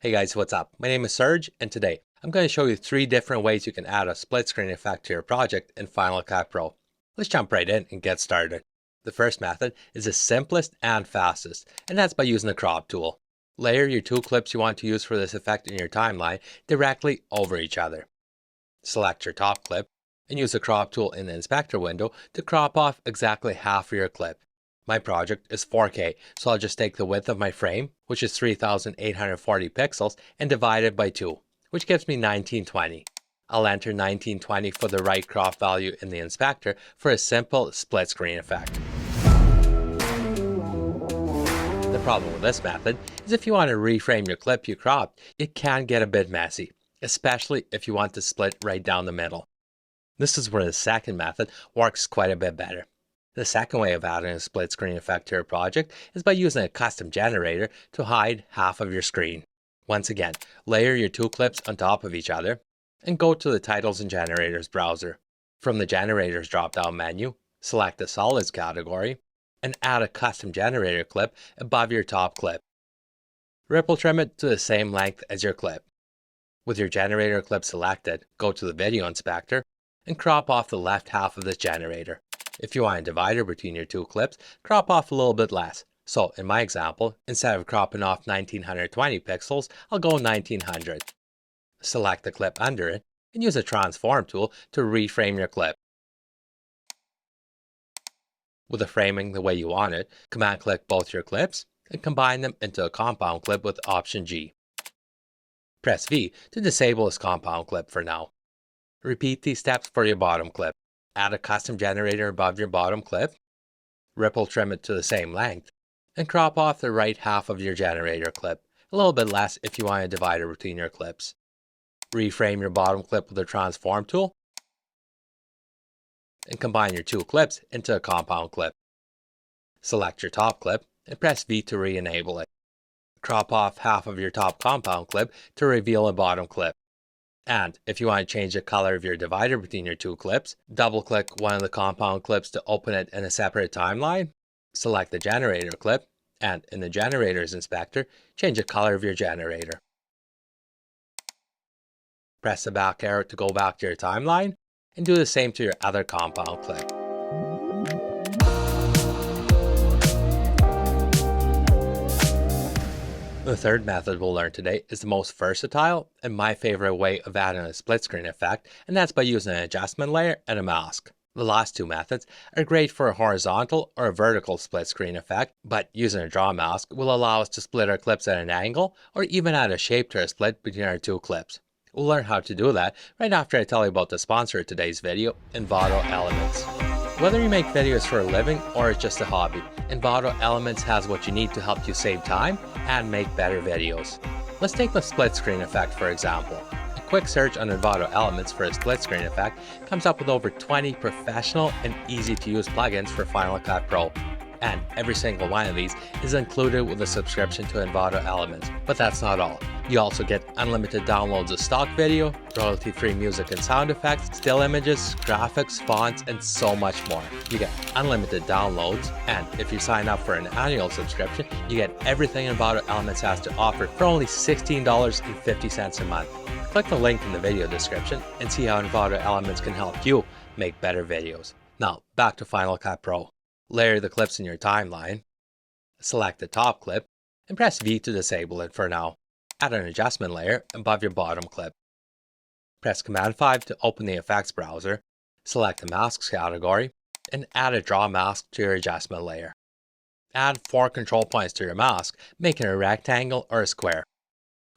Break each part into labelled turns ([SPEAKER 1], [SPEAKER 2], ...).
[SPEAKER 1] Hey guys, what's up? My name is Serge, and today I'm going to show you 3 different ways you can add a split screen effect to your project in Final Cut Pro. Let's jump right in and get started. The first method is the simplest and fastest, and that's by using the crop tool. Layer your 2 clips you want to use for this effect in your timeline directly over each other. Select your top clip and use the crop tool in the inspector window to crop off exactly half of your clip. My project is 4K, so I'll just take the width of my frame, which is 3840 pixels, and divide it by 2, which gives me 1920. I'll enter 1920 for the right crop value in the inspector for a simple split screen effect. The problem with this method is if you want to reframe your clip you cropped, it can get a bit messy, especially if you want to split right down the middle. This is where the second method works quite a bit better. The second way of adding a split screen effect to your project is by using a custom generator to hide half of your screen. Once again, layer your 2 clips on top of each other and go to the Titles and Generators browser. From the Generators drop-down menu, select the Solids category and add a custom generator clip above your top clip. Ripple trim it to the same length as your clip. With your generator clip selected, go to the Video Inspector and crop off the left half of this generator. If you want a divider between your 2 clips, crop off a little bit less. So in my example, instead of cropping off 1920 pixels, I'll go 1900. Select the clip under it and use the transform tool to reframe your clip. With the framing the way you want it, command click both your clips and combine them into a compound clip with Option G. Press V to disable this compound clip for now. Repeat these steps for your bottom clip. Add a custom generator above your bottom clip, ripple trim it to the same length, and crop off the right half of your generator clip, a little bit less if you want a divider between your clips. Reframe your bottom clip with the transform tool, and combine your 2 clips into a compound clip. Select your top clip and press V to re-enable it. Crop off half of your top compound clip to reveal a bottom clip. And if you want to change the color of your divider between your 2 clips, double-click one of the compound clips to open it in a separate timeline, select the generator clip, and in the Generators Inspector, change the color of your generator. Press the back arrow to go back to your timeline, and do the same to your other compound clip. The third method we'll learn today is the most versatile and my favorite way of adding a split screen effect, and that's by using an adjustment layer and a mask. The last 2 methods are great for a horizontal or a vertical split screen effect, but using a draw mask will allow us to split our clips at an angle or even add a shape to our split between our 2 clips. We'll learn how to do that right after I tell you about the sponsor of today's video, Envato Elements. Whether you make videos for a living or it's just a hobby, Envato Elements has what you need to help you save time and make better videos. Let's take the split screen effect for example. A quick search on Envato Elements for a split screen effect comes up with over 20 professional and easy to use plugins for Final Cut Pro. And every single one of these is included with a subscription to Envato Elements. But that's not all. You also get unlimited downloads of stock video, royalty-free music and sound effects, still images, graphics, fonts, and so much more. You get unlimited downloads, and if you sign up for an annual subscription, you get everything Envato Elements has to offer for only $16.50 a month. Click the link in the video description and see how Envato Elements can help you make better videos. Now, back to Final Cut Pro. Layer the clips in your timeline, select the top clip, and press V to disable it for now. Add an adjustment layer above your bottom clip. Press Command 5 to open the effects browser, select the Masks category, and add a draw mask to your adjustment layer. Add 4 control points to your mask, making a rectangle or a square.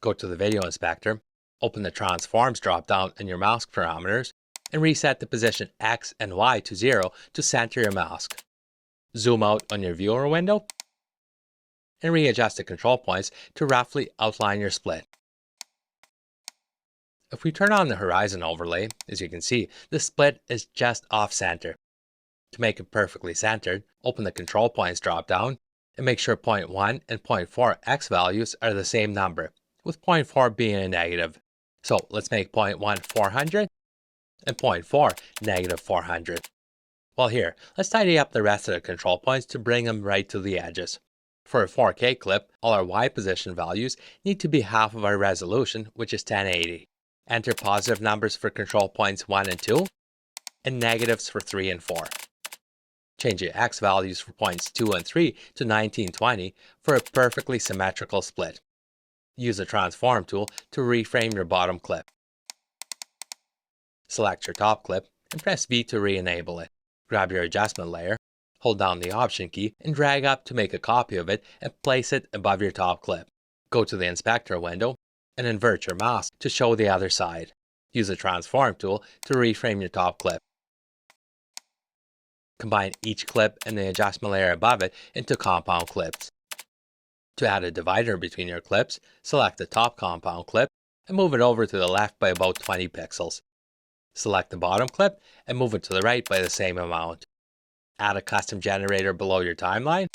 [SPEAKER 1] Go to the Video Inspector, open the Transforms drop-down in your mask parameters, and reset the position X and Y to 0 to center your mask. Zoom out on your viewer window and readjust the control points to roughly outline your split. If we turn on the horizon overlay, as you can see, the split is just off center. To make it perfectly centered, open the control points drop down and make sure 0.1 and 0.4 X values are the same number, with 0.4 being a negative. So let's make 0.1 400 and 0.4 negative 400. Well here, let's tidy up the rest of the control points to bring them right to the edges. For a 4K clip, all our Y position values need to be half of our resolution, which is 1080. Enter positive numbers for control points 1 and 2, and negatives for 3 and 4. Change your X values for points 2 and 3 to 1920 for a perfectly symmetrical split. Use the transform tool to reframe your bottom clip. Select your top clip and press V to re-enable it. Grab your adjustment layer, hold down the Option key, and drag up to make a copy of it and place it above your top clip. Go to the inspector window and invert your mask to show the other side. Use the transform tool to reframe your top clip. Combine each clip and the adjustment layer above it into compound clips. To add a divider between your clips, select the top compound clip and move it over to the left by about 20 pixels. Select the bottom clip and move it to the right by the same amount. Add a custom generator below your timeline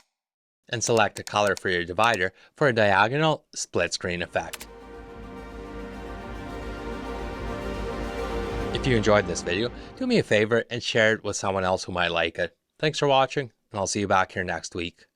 [SPEAKER 1] and select a color for your divider for a diagonal split screen effect. If you enjoyed this video, do me a favor and share it with someone else who might like it. Thanks for watching, and I'll see you back here next week.